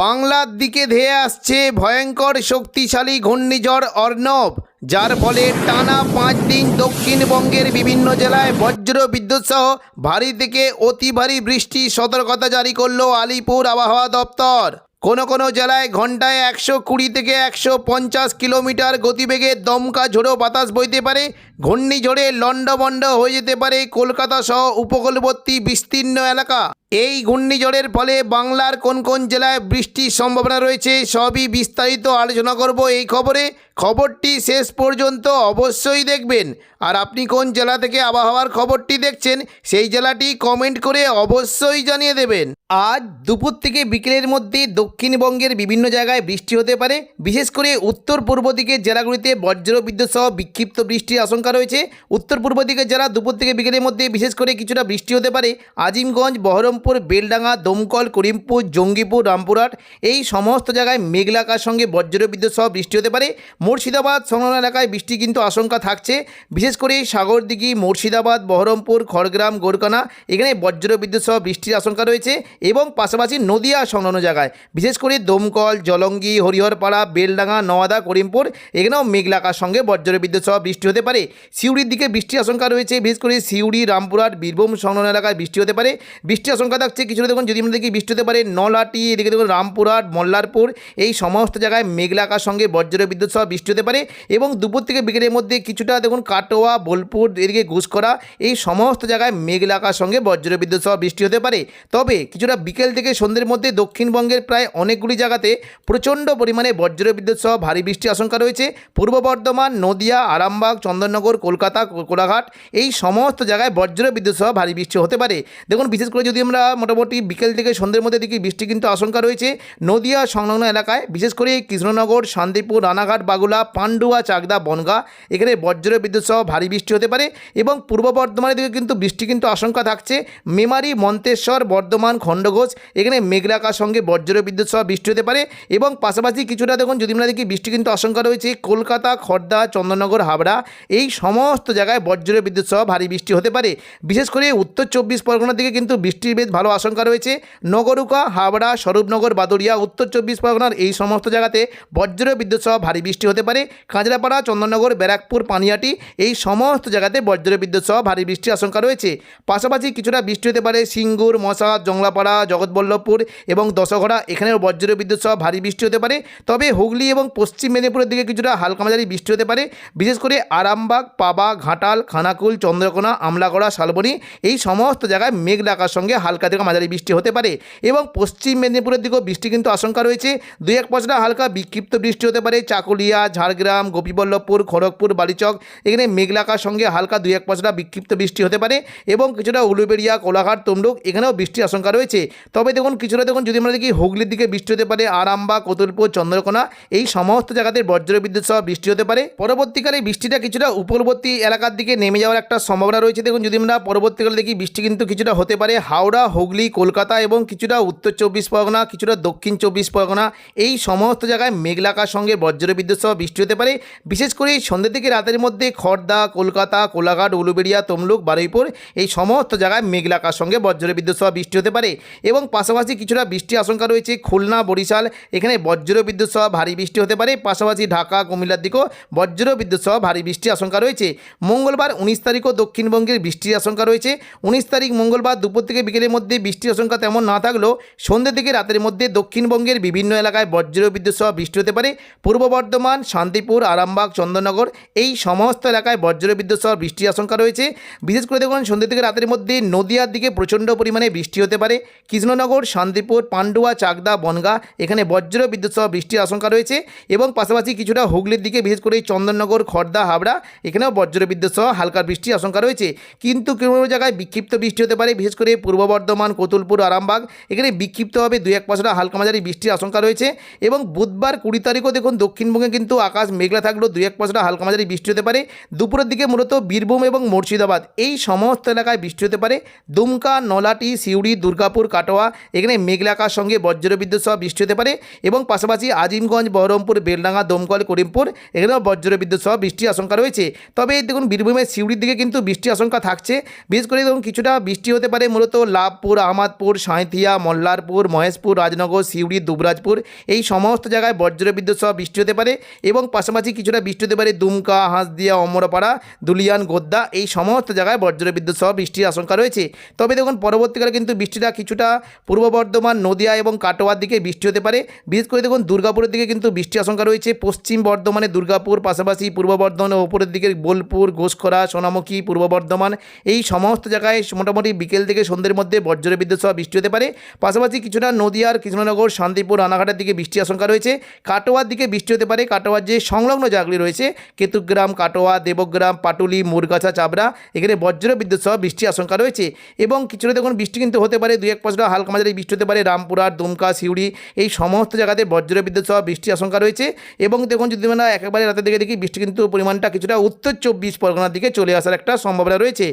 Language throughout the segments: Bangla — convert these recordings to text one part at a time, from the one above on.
বাংলার দিকে ধেয়ে আসছে ভয়ঙ্কর শক্তিশালী ঘূর্ণিঝড় অর্ণব, যার ফলে টানা 5 দিন দক্ষিণবঙ্গের বিভিন্ন জেলায় বজ্র বিদ্যুৎ সহ ভারী থেকে অতি ভারী বৃষ্টির সতর্কতা জারি করল আলিপুর আবহাওয়া দপ্তর। কোনো জেলায় ঘন্টায় 120 থেকে 150 কিলোমিটার গতিবেগে দমকা ঝোড়ো বাতাস বইতে পারে। ঘূর্ণিঝড়ে লণ্ডভণ্ড হয়ে যেতে পারে কলকাতা সহ উপকূলবর্তী বিস্তীর্ণ এলাকা। এই ঘূর্ণিঝড়ের ফলে বাংলার কোন জেলায় বৃষ্টির সম্ভাবনা রয়েছে সবই বিস্তারিত আলোচনা করব এই খবরে। খবরটি শেষ পর্যন্ত অবশ্যই দেখবেন। আর আপনি কোন জেলা থেকে আবহাওয়ার খবরটি দেখছেন সেই জেলাটি কমেন্ট করে অবশ্যই জানিয়ে দেবেন। আজ দুপুর থেকে বিকেলের মধ্যে দক্ষিণবঙ্গের বিভিন্ন জায়গায় বৃষ্টি হতে পারে। বিশেষ করে উত্তর পূর্ব দিকের জেলাগুলিতে বজ্র বিদ্যুৎ সহ বিক্ষিপ্ত বৃষ্টির আশঙ্কা রয়েছে। উত্তর পূর্ব দিকের জেলা দুপুর থেকে বিকেলের মধ্যে বিশেষ করে কিছুটা বৃষ্টি হতে পারে। আজিমগঞ্জ, বহরমপুর, বেলডাঙ্গা, দমকল, করিমপুর, জঙ্গিপুর, রামপুরহাট এই সমস্ত জায়গায় মেঘলা আকাশের সঙ্গে বজ্র বিদ্যুৎ সহ বৃষ্টি হতে পারে। মুর্শিদাবাদ সংলগ্ন এলাকায় বৃষ্টি কিন্তু আশঙ্কা থাকছে। বিশেষ করে সাগরদিঘি, মুর্শিদাবাদ, বহরমপুর, খড়গ্রাম, গোরকানা এখানে বজ্র বিদ্যুৎ সহ বৃষ্টির আশঙ্কা রয়েছে। এবং পাশাপাশি নদিয়া সংলগ্ন জায়গায় বিশেষ করে দমকল, জলঙ্গি, হরিহরপাড়া, বেলডাঙ্গা, নওয়াদা, করিমপুর এখানেও মেঘলা আকাশের সঙ্গে বজ্র বিদ্যুৎ সহ বৃষ্টি হতে পারে। সিউড়ির দিকে বৃষ্টির আশঙ্কা রয়েছে। বিশেষ করে সিউড়ি, রামপুরহাট, বীরভূম সংলগ্ন এলাকায় বৃষ্টি হতে পারে। বৃষ্টির আশঙ্কা থাকছে। কিছুটা দেখুন যদি আমরা দেখি বৃষ্টি হতে পারে নলহাটি, এদিকে দেখুন রামপুরহাট, মল্লারপুর এই সমস্ত জায়গায় মেঘলা আকাশের সঙ্গে বজ্র বিদ্যুৎ সহ বৃষ্টি হতে পারে। এবং দুপুর থেকে বিকেলের মধ্যে কিছুটা দেখুন কাটোয়া, বোলপুর, এদিকে ঘুষকরা এই সমস্ত জায়গায় মেঘলা আকাশের সঙ্গে বজ্র বিদ্যুৎ সহ বৃষ্টি হতে পারে। তবে কিছুটা বিকেল থেকে সন্ধ্যের মধ্যে দক্ষিণবঙ্গের প্রায় অনেকগুলি জায়গাতে প্রচণ্ড পরিমাণে বজ্র বিদ্যুৎ সহ ভারী বৃষ্টির আশঙ্কা রয়েছে। পূর্ব বর্ধমান, নদিয়া, আরামবাগ, চন্দননগর, কলকাতা, কোলাঘাট এই সমস্ত জায়গায় বজ্র বিদ্যুৎ সহ ভারী বৃষ্টি হতে পারে। দেখুন বিশেষ করে যদি আমরা মোটামুটি বিকেল থেকে সন্ধ্যের মধ্যে দেখি বৃষ্টি কিন্তু আশঙ্কা রয়েছে নদিয়া সংলগ্ন এলাকায়। বিশেষ করে কৃষ্ণনগর, শান্তিপুর, রানাঘাট, বাগুলা, পান্ডুয়া, চাকদা, বনগাঁ এখানে বজ্র বিদ্যুৎ সহ ভারী বৃষ্টি হতে পারে। এবং পূর্ব বর্ধমানের দিকে কিন্তু বৃষ্টি কিন্তু আশঙ্কা থাকছে। মেমারি, মন্তেশ্বর, বর্ধমান, খণ্ডঘোষ এখানে মেঘলা আকাশের সঙ্গে বজ্র বিদ্যুৎ সহ বৃষ্টি হতে পারে। এবং পাশাপাশি কিছুটা দেখুন যদি আমরা দেখি বৃষ্টি কিন্তু আশঙ্কা রয়েছে কলকাতা, খড়দা, চন্দননগর, হাবড়া এই সমস্ত জায়গায় বজ্র বিদ্যুৎ সহ ভারী বৃষ্টি হতে পারে। বিশেষ করে উত্তর 24 পরগনার দিকে কিন্তু বৃষ্টির বেশ ভালো আশঙ্কা রয়েছে। নগরুকা, হাবড়া, স্বরূপনগর, বাদুড়িয়া, উত্তর 24 পরগনার এই সমস্ত জায়গাতে বজ্র বিদ্যুৎ সহ ভারী বৃষ্টি হতে পারে। কাঁচরাপাড়া, চন্দননগর, ব্যারাকপুর, পানিহাটি এই সমস্ত জায়গাতে বজ্র বিদ্যুৎ সহ ভারী বৃষ্টির আশঙ্কা রয়েছে। পাশাপাশি কিছুটা বৃষ্টি হতে পারে সিঙ্গুর, মশা, জংলাপাড়া, জগৎবল্লভপুর এবং দশঘড়া এখানেও বজ্র বিদ্যুৎ সহ ভারী বৃষ্টি হতে পারে। তবে হুগলি এবং পশ্চিম মেদিনীপুরের দিকে কিছুটা হালকা মাঝারি বৃষ্টি হতে পারে। বিশেষ করে আরামবাগ, পাবা, ঘাটাল, খানাকুল, চন্দ্রকোনা, আমলাগড়া, শালবনী এই সমস্ত জায়গায় মেঘলা আকাশের সঙ্গে হালকা থেকে মাঝারি বৃষ্টি হতে পারে। এবং পশ্চিম মেদিনীপুরের দিকেও বৃষ্টি কিন্তু আশঙ্কা রয়েছে। 2-1 পশলা হালকা বিক্ষিপ্ত বৃষ্টি হতে পারে চাকুলিয়া, ঝাড়গ্রাম, গোপীবল্লভপুর, খড়গপুর, বালিচক এখানে মেঘলা আকাশের সঙ্গে হালকা 2-1 পশলা বিক্ষিপ্ত বৃষ্টি হতে পারে। এবং কিছুটা উলুবেড়িয়া, কোলাঘাট, তমলুক এখানেও বৃষ্টির আশঙ্কা রয়েছে। তবে দেখুন কিছুটা দেখুন যদি আমরা দেখি হুগলির দিকে বৃষ্টি হতে পারে আরামবাগ, কতুলপুর, চন্দ্রকোনা এই সমস্ত জায়গাতে বজ্র বিদ্যুৎ সহ বৃষ্টি হতে পারে। পরবর্তীকালে বৃষ্টিটা কিছুটা উপকূলবর্তী এলাকার দিকে নেমে যাওয়ার একটা সম্ভাবনা রয়েছে। দেখুন যদি আমরা পরবর্তীকালে দেখি বৃষ্টি কিন্তু কিছুটা হতে পারে হাওড়া, হুগলি, কলকাতা এবং কিছুটা উত্তর 24 পরগনা, কিছুটা দক্ষিণ 24 পরগনা এই সমস্ত জায়গায় মেঘলা আকাশের সঙ্গে বজ্র বিদ্যুৎ সহ বৃষ্টি হতে পারে। বিশেষ করে সন্ধ্যে থেকে রাতের মধ্যে খড়দা, কলকাতা, কোলাঘাট, উলুবেড়িয়া, তমলুক, বারুইপুর এই সমস্ত জায়গায় মেঘলা আকাশের সঙ্গে বজ্র বিদ্যুৎ সহ বৃষ্টি হতে পারে। এবং পাশাপাশি কিছুটা বৃষ্টির আশঙ্কা রয়েছে খুলনা, বরিশাল এখানে বজ্র বিদ্যুৎ সহ ভারী বৃষ্টি হতে পারে। পাশাপাশি ঢাকা, কুমিল্লার দিকেও বজ্র বিদ্যুৎ সহ ভারী বৃষ্টির আশঙ্কা রয়েছে। মঙ্গলবার 19 তারিখও দক্ষিণবঙ্গের বৃষ্টির আশঙ্কা রয়েছে। 19 তারিখ মঙ্গলবার দুপুর থেকে বিকেলের মধ্যে বৃষ্টির আশঙ্কা তেমন না থাকলেও সন্ধ্যে থেকে রাতের মধ্যে দক্ষিণবঙ্গের বিভিন্ন এলাকায় বজ্র বিদ্যুৎ সহ বৃষ্টি হতে পারে। পূর্ব বর্ধমান, শান্তিপুর, আরামবাগ, চন্দননগর এই সমস্ত এলাকায় বজ্র বিদ্যুৎ সহ বৃষ্টির আশঙ্কা রয়েছে। বিশেষ করে দেখুন সন্ধ্যে থেকে রাতের মধ্যে নদিয়ার দিকে প্রচণ্ড পরিমাণে বৃষ্টি হতে পারে। কৃষ্ণনগর, শান্তিপুর, পান্ডুয়া, চাকদা, বনগাঁ এখানে বজ্র বিদ্যুৎ সহ বৃষ্টির আশঙ্কা রয়েছে। এবং পাশাপাশি কিছুটা হুগলির দিকে বিশেষ করে চন্দননগর, খড়দা, হাবড়া এখানেও বজ্র বিদ্যুৎ সহ হালকা বৃষ্টির আশঙ্কা রয়েছে। কিন্তু কোনো জায়গায় বিক্ষিপ্ত বৃষ্টি হতে পারে। বিশেষ করে পূর্ব বর্ধমান, কতুলপুর, আরামবাগ এখানে বিক্ষিপ্তভাবে 2-1 পশলা হালকা মাঝারি বৃষ্টির আশঙ্কা রয়েছে। এবং বুধবার 20 তারিখও দেখুন দক্ষিণবঙ্গে কিন্তু আকাশ মেঘলা থাকলেও 2-1 পশলা হালকা মাঝারি বৃষ্টি হতে পারে। দুপুরের দিকে মূলত বীরভূম এবং মুর্শিদাবাদ এই সমস্ত এলাকায় বৃষ্টি হতে পারে। দুমকা, নলহাটি, সিউড়ি, দুর্গাপুর, কাটোয়া এখানে মেঘলা আকাশের সঙ্গে বজ্র বিদ্যুৎ সহ বৃষ্টি হতে পারে। এবং পাশাপাশি আজিমগঞ্জ, বহরমপুর, বেলডাঙ্গা, দমকল, করিমপুর এখানেও বজ্র বিদ্যুৎ সহ বৃষ্টির আশঙ্কা রয়েছে। তবে দেখুন বীরভূমের সিউড়ির দিকে কিন্তু বৃষ্টির আশঙ্কা থাকছে। বিশেষ করে দেখুন কিছুটা বৃষ্টি হতে পারে মূলত ডাবপুর, আহমদপুর, সাঁইথিয়া, মল্লারপুর, মহেশপুর, রাজনগর, সিউড়ি, দুবরাজপুর এই সমস্ত জায়গায় বজ্রবিদ্যুৎ সহ বৃষ্টি হতে পারে এবং পাশাপাশি কিছুটা বৃষ্টি হতে পারে দুমকা, হাঁসদিয়া, অমরপাড়া, দুলিয়ান, গোদ্দা এই সমস্ত জায়গায় বজ্রবিদ্যুৎ সহ বৃষ্টির আশঙ্কা রয়েছে। তবে দেখুন পরবর্তীকালে কিন্তু বৃষ্টিটা কিছুটা পূর্ব বর্ধমান, নদিয়া এবং কাটোয়ার দিকে বৃষ্টি হতে পারে। বিশেষ করে দেখুন দুর্গাপুরের দিকে কিন্তু বৃষ্টি আশঙ্কা রয়েছে। পশ্চিম বর্ধমানে দুর্গাপুর, পাশাপাশি পূর্ব বর্ধমানের ওপরের দিকে বোলপুর, ঘোষখরা, সোনামুখী, পূর্ব বর্ধমান এই সমস্ত জায়গায় মোটামুটি বিকেল থেকে সন্ধ্যের মধ্যে বজ্রবিদ্যুৎ সহ বৃষ্টি হতে পারে। পাশাপাশি কিছুটা নদিয়ার কৃষ্ণনগর, শান্তিপুর, রানাঘাটের দিকে বৃষ্টি আশঙ্কা রয়েছে। কাটোয়ার দিকে বৃষ্টি হতে পারে। কাটোয়ার যে সংলগ্ন জায়গাগুলি রয়েছে কেতুগ্রাম, কাটোয়া, দেবগ্রাম, পাটুলি, মুরগাছা, চাবড়া এখানে বজ্রবিদ্যুৎ সহ বৃষ্টির আশঙ্কা রয়েছে এবং কিছুটা দেখুন বৃষ্টি কিন্তু হতে পারে 2-1 হালকা মাঝারি বৃষ্টি হতে পারে রামপুরহাট, দুমকা, সিউড়ি এই সমস্ত জায়গাতে বজ্রবিদ্যুৎ সহ বৃষ্টির আশঙ্কা রয়েছে। এবং দেখুন যদি আমরা একেবারে রাতের দিকে দেখি বৃষ্টি কিন্তু পরিমাণটা কিছুটা উত্তর 24 পরগনার দিকে চলে আসার একটা সম্ভাবনা রয়েছে।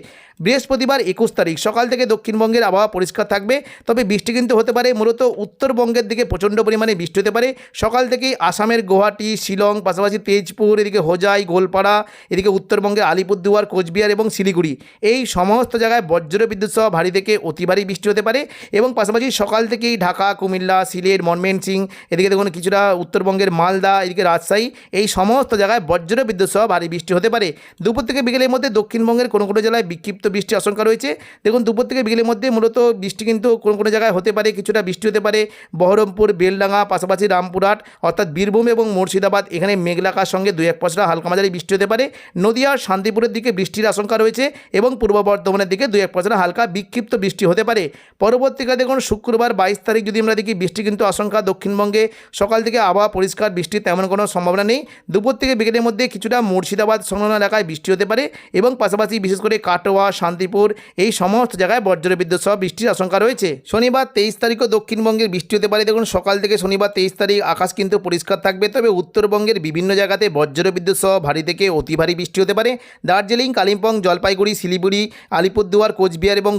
বৃহস্পতিবার 21 তারিখ সকাল থেকে দক্ষিণবঙ্গের আবহাওয়া পরিষ্কার থাকবে, তবে বৃষ্টি কিন্তু হতে পারে মূলত উত্তরবঙ্গের দিকে প্রচণ্ড পরিমাণে বৃষ্টি হতে পারে। সকাল থেকেই আসামের গুয়াহাটি, শিলং, পাশাপাশি তেজপুর, এদিকে হোজাই, গোলপাড়া, এদিকে উত্তরবঙ্গের আলিপুরদুয়ার, কোচবিহার এবং শিলিগুড়ি এই সমস্ত জায়গায় বজ্রবিদ্যুৎ সহ ভারী থেকে অতি ভারী বৃষ্টি হতে পারে এবং পাশাপাশি সকাল থেকেই ঢাকা, কুমিল্লা, সিলেট, ময়মনসিংহ এদিকে দেখুন কিছুটা উত্তরবঙ্গের মালদা, এদিকে রাজশাহী এই সমস্ত জায়গায় বজ্রবিদ্যুৎ সহ ভারী বৃষ্টি হতে পারে। দুপুর থেকে বিকেলের মধ্যে দক্ষিণবঙ্গের কোনো কোনো জেলায় বিক্ষিপ্ত বৃষ্টির আশঙ্কা রয়েছে। দেখুন দুপুর থেকে বিকেলের মধ্যে মূলত বৃষ্টি কিন্তু কোনো কোনো জায়গায় হতে পারে, কিছুটা বৃষ্টি হতে পারে বহরমপুর, বেলডাঙ্গা, পাশাপাশি রামপুরহাট অর্থাৎ বীরভূম এবং মুর্শিদাবাদ এখানে মেঘলাকার সঙ্গে 2-1 হালকা মাঝারি বৃষ্টি হতে পারে। নদিয়া, শান্তিপুরের দিকে বৃষ্টির আশঙ্কা রয়েছে এবং পূর্ব বর্ধমানের দিকে 2-1 হালকা বিক্ষিপ্ত বৃষ্টি হতে পারে। পরবর্তীকালে দেখুন শুক্রবার 22 তারিখ যদি আমরা দেখি বৃষ্টি কিন্তু আশঙ্কা দক্ষিণবঙ্গে সকাল থেকে আবহাওয়া পরিষ্কার, বৃষ্টির তেমন কোনো সম্ভাবনা নেই। দুপুর থেকে বিকেলের মধ্যে কিছুটা মুর্শিদাবাদ সংলগ্ন এলাকায় বৃষ্টি হতে পারে এবং পাশাপাশি বিশেষ করে কাটোয়া, শান্তিপুর এই সমস্ত জায়গায় বজ্রবিদ্যুৎ সহ বৃষ্টির আশঙ্কা রয়েছে। শনিবার 23 তারিখও দক্ষিণবঙ্গের বৃষ্টি হতে পারে। দেখুন সকাল থেকে শনিবার 23 তারিখ আকাশ কিন্তু পরিষ্কার থাকবে, তবে উত্তরবঙ্গের বিভিন্ন জায়গাতে বজ্রবিদ্যুৎ সহ ভারী থেকে অতি ভারী বৃষ্টি হতে পারে। দার্জিলিং, কালিম্পং, জলপাইগুড়ি, শিলিগুড়ি, আলিপুরদুয়ার, কোচবিহার এবং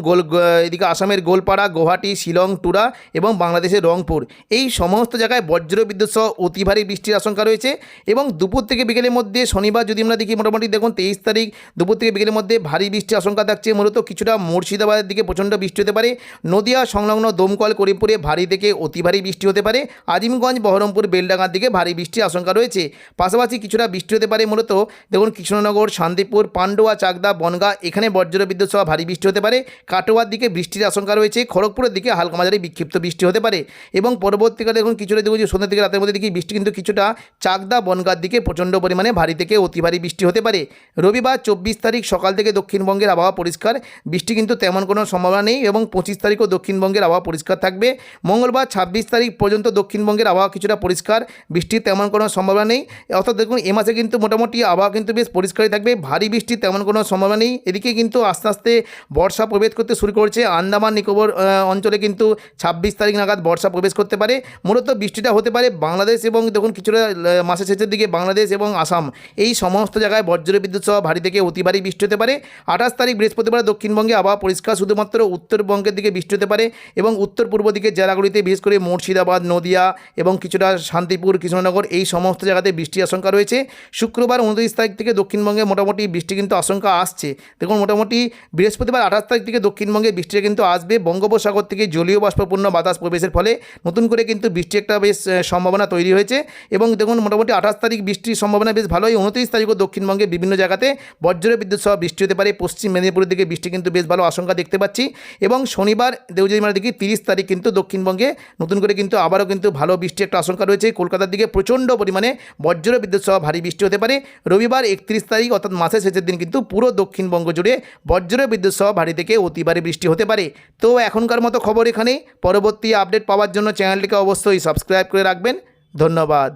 এদিকে আসামের গোলপাড়া, গুয়াহাটি, শিলং, টুরা এবং বাংলাদেশের রংপুর এই সমস্ত জায়গায় বজ্রবিদ্যুৎ সহ অতি ভারী বৃষ্টির আশঙ্কা রয়েছে। এবং দুপুর থেকে বিকেলের মধ্যে শনিবার যদি আমরা দেখি মোটামুটি দেখুন 23 তারিখ দুপুর থেকে বিকেলের মধ্যে ভারী বৃষ্টির আশঙ্কা থাকছে। মূলত কিছুটা মুর্শিদাবাদের দিকে প্রচণ্ড বৃষ্টি হতে পারে। নদিয়া সংলগ্ন দমকল, করিমপুরে ভারী থেকে অতি ভারী বৃষ্টি হতে পারে। আজিমগঞ্জ, বহরমপুর, বেলডাঙ্গার দিকে ভারী বৃষ্টির আশঙ্কা রয়েছে। পাশাপাশি কিছুটা বৃষ্টি হতে পারে মূলত দেখুন কৃষ্ণনগর, শান্তিপুর, পান্ডুয়া, চাকদা, বনগাঁ এখানে বজ্রবিদ্যুৎ সহ ভারী বৃষ্টি হতে পারে। কাটোয়ার দিকে বৃষ্টির আশঙ্কা রয়েছে। খড়গপুরের দিকে হালকা মাঝারি বিক্ষিপ্ত বৃষ্টি হতে পারে এবং পরবর্তীকালে দেখুন কিছুটা দেখুন যে সন্ধ্যা থেকে রাতের মধ্যে দেখি বৃষ্টি কিন্তু কিছুটা চাকদা, বনগাঁর দিকে প্রচণ্ড পরিমাণে ভারী থেকে অতি ভারী বৃষ্টি হতে পারে। রবিবার 24 তারিখ সকাল থেকে দক্ষিণবঙ্গের আবহাওয়া পরিষ্কার, বৃষ্টি কিন্তু তেমন কোনো সম্ভাবনা নেই এবং 25 তারিখও দক্ষিণবঙ্গের আবহাওয়া পরিষ্কার থাকবে। মঙ্গলবার 26 তারিখ পর্যন্ত দক্ষিণবঙ্গের আবহাওয়া কিছুটা পরিষ্কার, বৃষ্টির তেমন কোনো সম্ভাবনা নেই। অর্থাৎ দেখুন এ মাসে কিন্তু মোটামুটি আবহাওয়া কিন্তু বেশ পরিষ্কারই থাকবে, ভারী বৃষ্টির তেমন কোনো সম্ভাবনা নেই। এদিকে কিন্তু আস্তে আস্তে বর্ষা প্রবেশ করতে শুরু করেছে। আন্দামান নিকোবর অঞ্চলে কিন্তু 26 তারিখ নাগাদ বর্ষা প্রবেশ করতে পারে। মূলত বৃষ্টিটা হতে পারে বাংলাদেশ এবং দেখুন কিছুটা মাসের শেষের দিকে বাংলাদেশ এবং আসাম এই সমস্ত জায়গায় বজ্রবিদ্যুৎ সহ ভারী থেকে অতি ভারী বৃষ্টি হতে পারে। 28 তারিখ বৃহস্পতিবার দক্ষিণবঙ্গে আবহাওয়া পরিষ্কার, শুধুমাত্র উত্তরবঙ্গের দিকে বৃষ্টি হতে পারে এবং উত্তর পূর্ব দিকের জেলাগুলিতে বিশেষ করে মুর্শিদাবাদ, নদিয়া এবং কিছুটা শান্তিপুর, কৃষ্ণনগর এই সমস্ত জায়গাতে বৃষ্টির আশঙ্কা রয়েছে। শুক্রবার 29 তারিখ থেকে দক্ষিণবঙ্গে মোটামুটি বৃষ্টি কিন্তু আশঙ্কা আসছে। দেখুন মোটামুটি বৃহস্পতিবার 28 তারিখ থেকে দক্ষিণবঙ্গে বৃষ্টিটা কিন্তু আসবে। বঙ্গোপসাগর থেকে জলীয় বাষ্পপূর্ণ বাতাস প্রবেশের ফলে নতুন করে কিন্তু বৃষ্টি একটা বেশ সম্ভাবনা তৈরি হয়েছে এবং দেখুন মোটামুটি 28 তারিখ বৃষ্টির সম্ভাবনা বেশ ভালোই। 29 তারিখও দক্ষিণবঙ্গে বিভিন্ন জায়গাতে বজ্রবিদ্যুৎ সহ বৃষ্টি হতে পারে। পশ্চিম মেদিনীপুরের দিকে বৃষ্টি কিন্তু বেশ ভালো আশঙ্কা দেখতে পাচ্ছি এবং শনিবার যদি আমরা দেখি 30 তারিখ কিন্তু দক্ষিণবঙ্গে নতুন করে কিন্তু আবারও কিন্তু ভালো বৃষ্টি একটা আশঙ্কা রয়েছে। কলকাতার দিকে প্রচণ্ড পরিমাণে বজ্রবিদ্যুৎ সহ ভারী বৃষ্টি হতে পারে। রবিবার 31 তারিখ অর্থাৎ মাসের শেষের দিন কিন্তু পুরো দক্ষিণবঙ্গ জুড়ে বজ্রবিদ্যুৎ সহ ভারী থেকে অতি ভারী বৃষ্টি হতে পারে। তো এখনকার মতো খবর এখানেই। পরবর্তী আপডেট পাওয়ার জন্য চ্যানেলটিকে অবশ্যই সাবস্ক্রাইব করে রাখবেন। ধন্যবাদ।